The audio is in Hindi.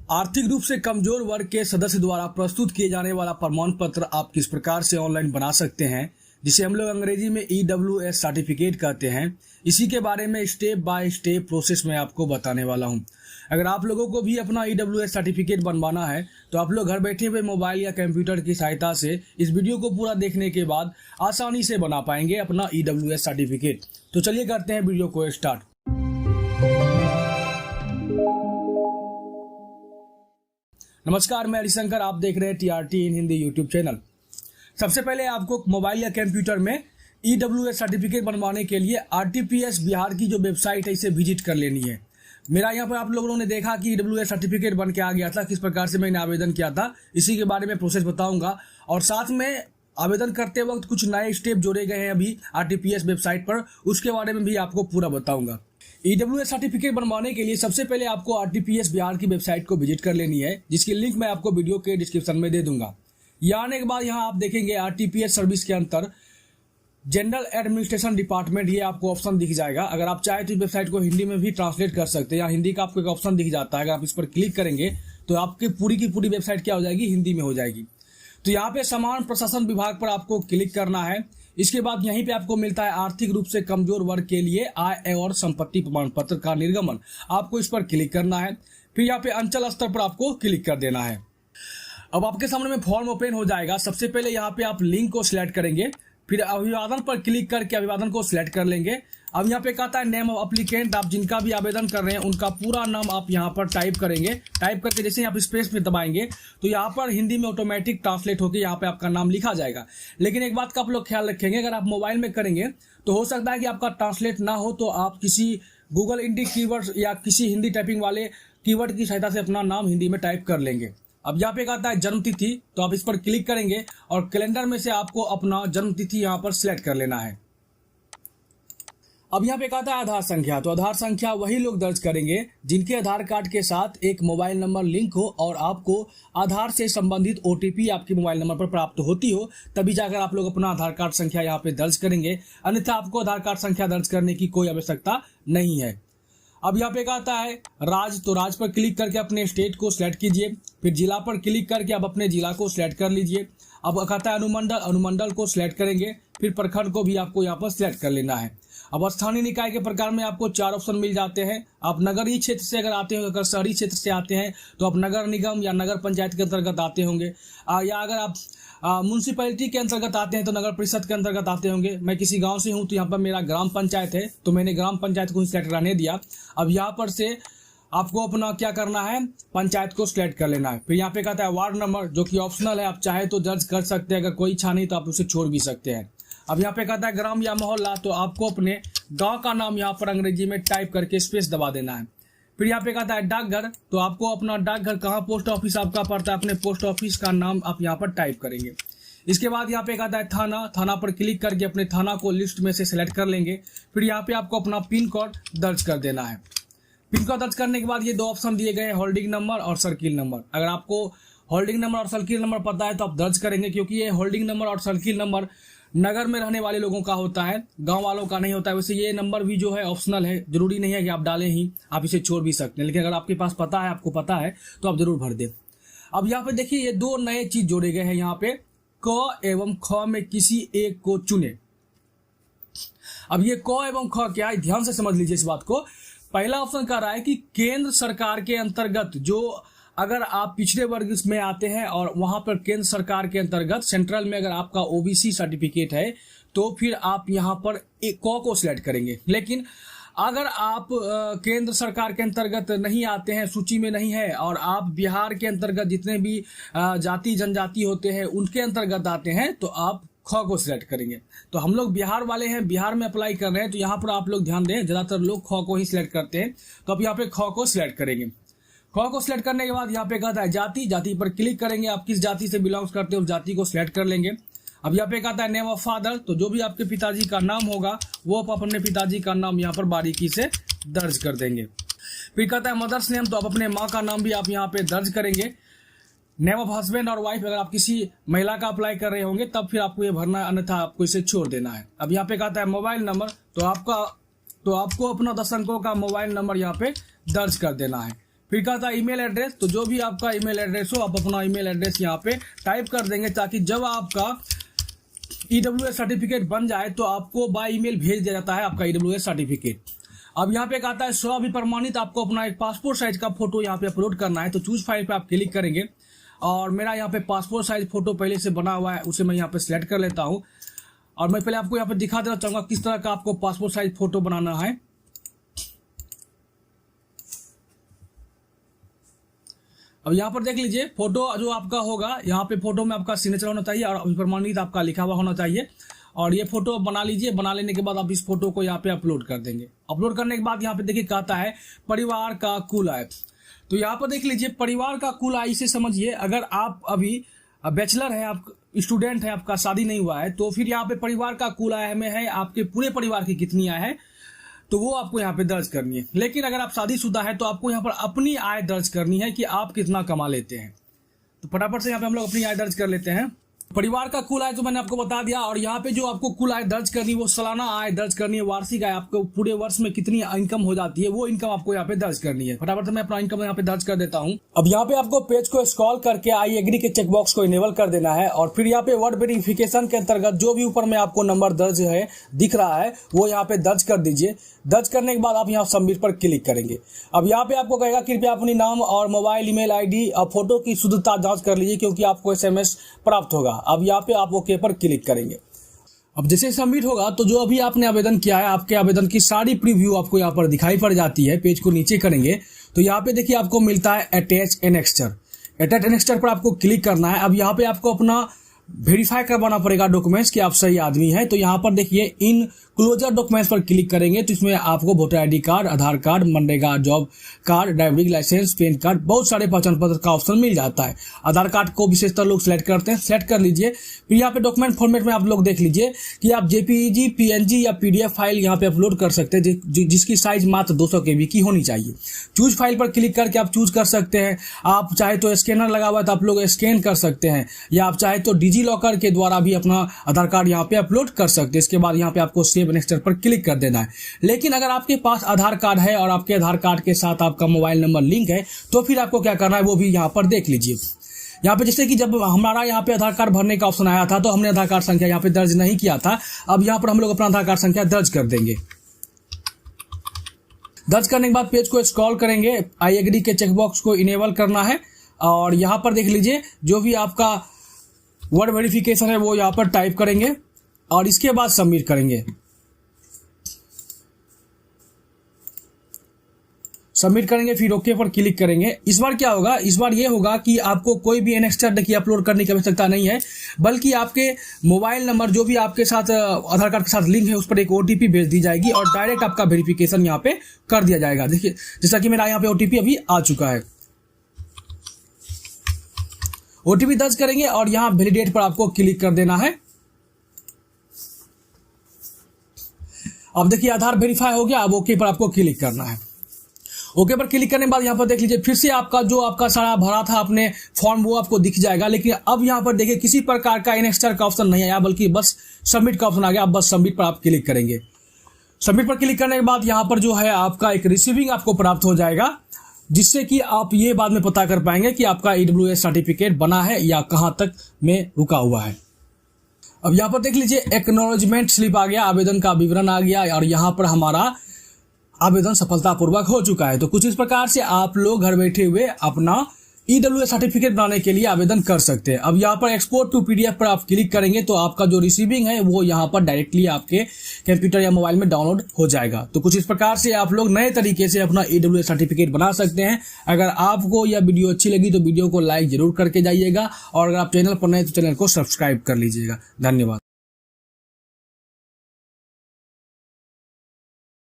आर्थिक रूप से कमजोर वर्ग के सदस्य द्वारा प्रस्तुत किए जाने वाला प्रमाण पत्र आप किस प्रकार से ऑनलाइन बना सकते हैं, जिसे हम लोग अंग्रेजी में EWS सर्टिफिकेट कहते हैं। इसी के बारे में स्टेप बाय स्टेप प्रोसेस में आपको बताने वाला हूं। अगर आप लोगों को भी अपना EWS सर्टिफिकेट बनवाना है तो आप लोग घर बैठे हुए मोबाइल या कंप्यूटर की सहायता से इस वीडियो को पूरा देखने के बाद आसानी से बना पाएंगे अपना EWS सर्टिफिकेट। तो चलिए करते हैं वीडियो को स्टार्ट। नमस्कार, मैं हरिशंकर, आप देख रहे हैं TRT इन हिंदी यूट्यूब चैनल। सबसे पहले आपको मोबाइल या कंप्यूटर में EWS सर्टिफिकेट बनवाने के लिए RTPS बिहार की जो वेबसाइट है इसे विजिट कर लेनी है। मेरा यहाँ पर आप लोगों ने देखा कि EWS सर्टिफिकेट बन के आ गया था, किस प्रकार से मैंने आवेदन किया था, इसी के बारे में प्रोसेस बताऊंगा। और साथ में आवेदन करते वक्त कुछ नए स्टेप जोड़े गए हैं अभी RTPS वेबसाइट पर, उसके बारे में भी आपको पूरा बताऊंगा। EWS सर्टिफिकेट बनवाने के लिए सबसे पहले आपको RTPS बिहार की वेबसाइट को विजिट कर लेनी है, जिसकी लिंक मैं आपको वीडियो के डिस्क्रिप्शन में दे दूंगा। यहाँ आने के बाद यहाँ आप देखेंगे RTPS सर्विस के अंतर जनरल एडमिनिस्ट्रेशन डिपार्टमेंट, ये आपको ऑप्शन दिख जाएगा। अगर आप चाहे तो इस वेबसाइट को हिंदी में भी ट्रांसलेट कर सकते हैं, या हिंदी का आपको एक ऑप्शन दिख जाता है। अगर आप इस पर क्लिक करेंगे तो आपकी पूरी की पूरी वेबसाइट क्या हो जाएगी, हिंदी में हो जाएगी। तो यहाँ पे समान प्रशासन विभाग पर आपको क्लिक करना है। इसके बाद यहीं पे आपको मिलता है आर्थिक रूप से कमजोर वर्ग के लिए आय और संपत्ति प्रमाण पत्र का निर्गमन, आपको इस पर क्लिक करना है। फिर यहाँ पे अंचल स्तर पर आपको क्लिक कर देना है। अब आपके सामने में फॉर्म ओपन हो जाएगा। सबसे पहले यहाँ पे आप लिंक को सिलेक्ट करेंगे, फिर अभिवादन पर क्लिक करके अभिवादन को सिलेक्ट कर लेंगे। अब यहाँ पे कहता है नेम ऑफ एप्लीकेंट, आप जिनका भी आवेदन कर रहे हैं उनका पूरा नाम आप यहाँ पर टाइप करेंगे। टाइप करके जैसे ही आप स्पेस में दबाएंगे तो यहाँ पर हिंदी में ऑटोमेटिक ट्रांसलेट होकर यहाँ पे आपका नाम लिखा जाएगा। लेकिन एक बात का आप लोग ख्याल रखेंगे, अगर आप मोबाइल में करेंगे तो हो सकता है कि आपका ट्रांसलेट ना हो, तो आप किसी गूगल इंडी कीवर्ड या किसी हिंदी टाइपिंग वाले कीवर्ड की सहायता से अपना नाम हिंदी में टाइप कर लेंगे। अब यहाँ पे कहता है जन्म तिथि, तो आप इस पर क्लिक करेंगे और कैलेंडर में से आपको अपना जन्म तिथि यहाँ पर सिलेक्ट कर लेना है। अब यहाँ पे कहता है आधार संख्या, तो आधार संख्या वही लोग दर्ज करेंगे जिनके आधार कार्ड के साथ एक मोबाइल नंबर लिंक हो और आपको आधार से संबंधित OTP आपके मोबाइल नंबर पर प्राप्त होती हो, तभी जाकर आप लोग अपना आधार कार्ड संख्या यहाँ पे दर्ज करेंगे। अन्यथा आपको आधार कार्ड संख्या दर्ज करने की कोई आवश्यकता नहीं है। अब यहाँ पे कहता है राज्य, तो राज्य पर क्लिक करके अपने स्टेट को सिलेक्ट कीजिए। फिर जिला पर क्लिक करके आप अपने जिला को सिलेक्ट कर लीजिए। अब कहता है अनुमंडल, अनुमंडल को सिलेक्ट करेंगे। फिर प्रखंड को भी आपको यहाँ पर सिलेक्ट कर लेना है। अब स्थानीय निकाय के प्रकार में आपको 4 ऑप्शन मिल जाते हैं। आप नगरीय क्षेत्र से अगर आते हो, अगर शहरी क्षेत्र से आते हैं तो आप नगर निगम या नगर पंचायत के अंतर्गत आते होंगे, या अगर आप म्यूनसिपैलिटी के अंतर्गत आते हैं तो नगर परिषद के अंतर्गत आते होंगे। मैं किसी गांव से हूं तो यहाँ पर मेरा ग्राम पंचायत है, तो मैंने ग्राम पंचायत को सिलेक्ट करने दिया। अब यहाँ पर से आपको अपना क्या करना है, पंचायत को सिलेक्ट कर लेना है। फिर यहाँ पे कहता है वार्ड नंबर, जो कि ऑप्शनल है, आप चाहे तो दर्ज कर सकते हैं, अगर कोई इच्छा नहीं तो आप उसे छोड़ भी सकते हैं। अब यहाँ पे कहता है ग्राम या मोहल्ला, तो आपको अपने गांव का नाम यहाँ पर अंग्रेजी में टाइप करके स्पेस दबा देना है। फिर यहाँ पे कहता है डाकघर, तो आपको अपना डाकघर कहाँ पोस्ट ऑफिस आपका पड़ता है, अपने पोस्ट ऑफिस का नाम आप यहाँ पर टाइप करेंगे। इसके बाद यहाँ पे कहता है थाना, थाना पर क्लिक करके अपने थाना को लिस्ट में से सिलेक्ट कर लेंगे। फिर यहाँ पे आपको अपना पिन कोड दर्ज कर देना है। पिन कोड दर्ज करने के बाद ये 2 ऑप्शन दिए गए हैं, होल्डिंग नंबर और सर्किल नंबर। अगर आपको होल्डिंग नंबर और सर्किल नंबर पता है तो आप दर्ज करेंगे, क्योंकि ये होल्डिंग नंबर और सर्किल नंबर नगर में रहने वाले लोगों का होता है, गांव वालों का नहीं होता है। वैसे ये नंबर भी जो है ऑप्शनल है, जरूरी नहीं है कि आप डालें ही, आप इसे छोड़ भी सकते हैं, लेकिन अगर आपके पास पता है, आपको पता है, तो आप जरूर भर दें। अब यहाँ पे देखिए ये 2 नए चीज जोड़े गए हैं। यहाँ पे क एवं ख में किसी एक को चुने। अब ये क एवं ख क्या है, ध्यान से समझ लीजिए इस बात को। पहला ऑप्शन कह रहा है कि केंद्र सरकार के अंतर्गत, जो अगर आप पिछड़े वर्ग में आते हैं और वहां पर केंद्र सरकार के अंतर्गत सेंट्रल में अगर आपका OBC सर्टिफिकेट है तो फिर आप यहां पर एक क को सिलेक्ट करेंगे। लेकिन अगर आप केंद्र सरकार के अंतर्गत नहीं आते हैं, सूची में नहीं है, और आप बिहार के अंतर्गत जितने भी जाति जनजाति होते हैं उनके अंतर्गत आते हैं, तो आप ख को सिलेक्ट करेंगे। तो हम लोग बिहार वाले हैं, बिहार में अप्लाई कर रहे हैं, तो यहाँ पर आप लोग ध्यान दें, ज्यादातर लोग ख को ही सिलेक्ट करते हैं। तो अब यहाँ पे ख को सिलेक्ट करेंगे। ख को सिलेक्ट करने के बाद यहाँ पे कहता है जाति, जाति पर क्लिक करेंगे। आप किस जाति से बिलोंग्स करते हो उस जाति को सिलेक्ट कर लेंगे। अब यहाँ पे कहता है नेम ऑफ फादर, तो जो भी आपके पिताजी का नाम होगा वो आप अपने पिताजी का नाम यहाँ पर बारीकी से दर्ज कर देंगे। फिर कहता है मदर्स नेम, तो आप अपने माँ का नाम भी आप यहाँ पे दर्ज करेंगे। नेम ऑफ हस्बैंड और वाइफ, अगर आप किसी महिला का अप्लाई कर रहे होंगे तब फिर आपको ये भरना है, अन्यथा आपको इसे छोड़ देना है। अब यहाँ पे कहता है मोबाइल नंबर, तो आपको अपना 10 अंकों का मोबाइल नंबर यहाँ पे दर्ज कर देना है। फिर कहा था ईमेल एड्रेस, तो जो भी आपका ईमेल एड्रेस हो आप अपना ईमेल एड्रेस यहाँ पे टाइप कर देंगे, ताकि जब आपका EWS सर्टिफिकेट बन जाए तो आपको बाय ईमेल भेज दिया जाता है आपका EWS सर्टिफिकेट। अब यहाँ पे कहता है स्वविप्रमाणित, आपको अपना एक पासपोर्ट साइज का फोटो यहाँ पे अपलोड करना है। तो चूज फाइल पे आप क्लिक करेंगे और मेरा यहाँ पे पासपोर्ट साइज फोटो पहले से बना हुआ है, उसे मैं यहाँ पे सिलेक्ट कर लेता हूँ। और मैं पहले आपको यहाँ पे दिखा देना चाहूंगा किस तरह का आपको पासपोर्ट साइज फोटो बनाना है। अब यहाँ पर देख लीजिए, फोटो जो आपका होगा, यहाँ पे फोटो में आपका सिग्नेचर होना चाहिए और अभिप्रमाणित आपका लिखा हुआ होना चाहिए। और ये फोटो बना लीजिए। बना लेने के बाद आप इस फोटो को यहाँ पे अपलोड कर देंगे। अपलोड करने के बाद यहाँ पे देखिए कहता है परिवार का कुल आय। तो यहाँ पर देख लीजिए, परिवार का कुल आय से समझिए, अगर आप अभी बैचलर है, आप स्टूडेंट है, आपका शादी नहीं हुआ है, तो फिर यहाँ पे परिवार का कुल आय में है आपके पूरे परिवार की कितनी आय है, तो वो आपको यहाँ पे दर्ज करनी है। लेकिन अगर आप शादीशुदा है तो आपको यहाँ पर अपनी आय दर्ज करनी है कि आप कितना कमा लेते हैं। तो फटाफट से यहाँ पे हम लोग अपनी आय दर्ज कर लेते हैं। परिवार का कुल आय तो मैंने आपको बता दिया। और यहाँ पे जो आपको कुल आय दर्ज करनी है वो सालाना आय दर्ज करनी है, वार्षिक आय, आपको पूरे वर्ष में कितनी इनकम हो जाती है वो इनकम आपको यहाँ पे दर्ज करनी है। फटाफट से मैं अपना इनकम यहाँ पे दर्ज कर देता हूँ। अब यहाँ पे आपको पेज को स्क्रॉल करके आई एग्री के चेकबॉक्स को इनेबल कर देना है और फिर यहाँ पे वर्ड वेरिफिकेशन के अंतर्गत जो भी ऊपर में आपको नंबर दर्ज है दिख रहा है वो यहाँ पे दर्ज कर दीजिए। दर्ज करने के बाद आप यहाँ सबमिट पर क्लिक करेंगे। अब यहाँ पे आपको कहेगा कृपया अपनी नाम और मोबाइल, ईमेल आईडी और फोटो की शुद्धता जांच कर लीजिए क्योंकि आपको SMS प्राप्त होगा। अब यहाँ पे आप ओके पर क्लिक करेंगे। अब जैसे सबमिट होगा तो जो अभी आपने आवेदन किया है, आपके आवेदन की सारी प्रीव्यू आपको यहाँ पर दिखाई पड़ जाती है। पेज को नीचे करेंगे तो यहाँ पे देखिए आपको मिलता है अटैच एनेक्स्टर। अटैच एनेक्स्टर पर आपको क्लिक करना है। अब यहाँ पे आपको अपना वेरीफाई करवाना पड़ेगा डॉक्यूमेंट्स कि आप सही आदमी हैं। तो यहाँ पर देखिए इन क्लोजर डॉक्यूमेंट्स पर क्लिक करेंगे तो इसमें आपको voter ID card, Aadhaar card, MNREGA job card, driving licence, PAN card, बहुत सारे पहचान पत्र का ऑप्शन मिल जाता है। आधार कार्ड को विशेषतर लोग सिलेक्ट करते हैं, सिलेक्ट कर लीजिए। फिर यहाँ पे डॉक्यूमेंट फॉर्मेट में आप लोग देख लीजिए कि आप JPEG, PNG या PDF फाइल यहाँ पे अपलोड कर सकते हैं जिसकी साइज मात्र 200 KB की होनी चाहिए। चूज फाइल पर क्लिक करके आप चूज कर सकते हैं। आप चाहे तो स्कैनर लगा हुआ है तो आप लोग स्कैन कर सकते हैं, या आप चाहे तो डिजीलॉकर के द्वारा भी अपना आधार कार्ड यहाँ पे अपलोड कर सकते हैं। इसके बाद यहाँ पे आपको सेव एनेक्स्टर पर क्लिक कर देना है। लेकिन अगर आपके पास आधार कार्ड है और आपके आधार कार्ड के साथ आपका मोबाइल नंबर लिंक है तो फिर आपको क्या करना है वो भी यहाँ पर देख लीजिए। यहाँ पे जैसे कि जब हमारा यहाँ पे आधार कार्ड भरने का ऑप्शन आया था तो हमने आधार कार्ड संख्या यहाँ पे दर्ज नहीं किया था। अब यहाँ पर हम लोग अपना आधार कार्ड संख्या दर्ज कर देंगे। दर्ज करने के बाद पेज को स्क्रॉल करेंगे, आई एग्री के चेकबॉक्स को इनेबल करना है और यहाँ पर देख लीजिए जो भी आपका वर्ड वेरिफिकेशन है वो यहाँ पर टाइप करेंगे और इसके बाद सबमिट करेंगे। सबमिट करेंगे फिर ओके पर क्लिक करेंगे। इस बार क्या होगा, इस बार ये होगा कि आपको कोई भी एनेक्स्टर देखिए अपलोड करने की आवश्यकता नहीं है, बल्कि आपके मोबाइल नंबर जो भी आपके साथ आधार कार्ड के साथ लिंक है उस पर एक OTP भेज दी जाएगी और डायरेक्ट आपका वेरिफिकेशन यहाँ पे कर दिया जाएगा। देखिए जैसा कि मेरा यहाँ पे OTP अभी आ चुका है। OTP दर्ज करेंगे और यहाँ वैलिडेट पर आपको क्लिक कर देना है। अब देखिए आधार वेरीफाई हो गया। अब ओके पर आपको क्लिक करना है। ओके पर क्लिक करने के बाद यहाँ पर देख लीजिए फिर से आपका जो आपका सारा भरा था आपने फॉर्म वो आपको दिख जाएगा। लेकिन अब यहाँ पर देखिए किसी प्रकार का एनेक्स्टर का ऑप्शन नहीं आया, बल्कि बस सबमिट का ऑप्शन आ गया। अब बस सबमिट पर आप क्लिक करेंगे। सबमिट पर क्लिक करने के बाद यहाँ पर जो है आपका एक रिसीविंग आपको प्राप्त हो जाएगा, जिससे कि आप ये बाद में पता कर पाएंगे कि आपका EWS सर्टिफिकेट बना है या कहाँ तक में रुका हुआ है। अब यहाँ पर देख लीजिए एक्नॉलेजमेंट स्लिप आ गया, आवेदन का विवरण आ गया और यहाँ पर हमारा आवेदन सफलतापूर्वक हो चुका है। तो कुछ इस प्रकार से आप लोग घर बैठे हुए अपना EWS सर्टिफिकेट बनाने के लिए आवेदन कर सकते हैं। अब यहाँ पर एक्सपोर्ट टू PDF पर आप क्लिक करेंगे तो आपका जो रिसीविंग है वो यहाँ पर डायरेक्टली आपके कंप्यूटर या मोबाइल में डाउनलोड हो जाएगा। तो कुछ इस प्रकार से आप लोग नए तरीके से अपना EWS सर्टिफिकेट बना सकते हैं। अगर आपको यह वीडियो अच्छी लगी तो वीडियो को लाइक जरूर करके जाइएगा और अगर आप चैनल पर नए तो चैनल को सब्सक्राइब कर लीजिएगा। धन्यवाद।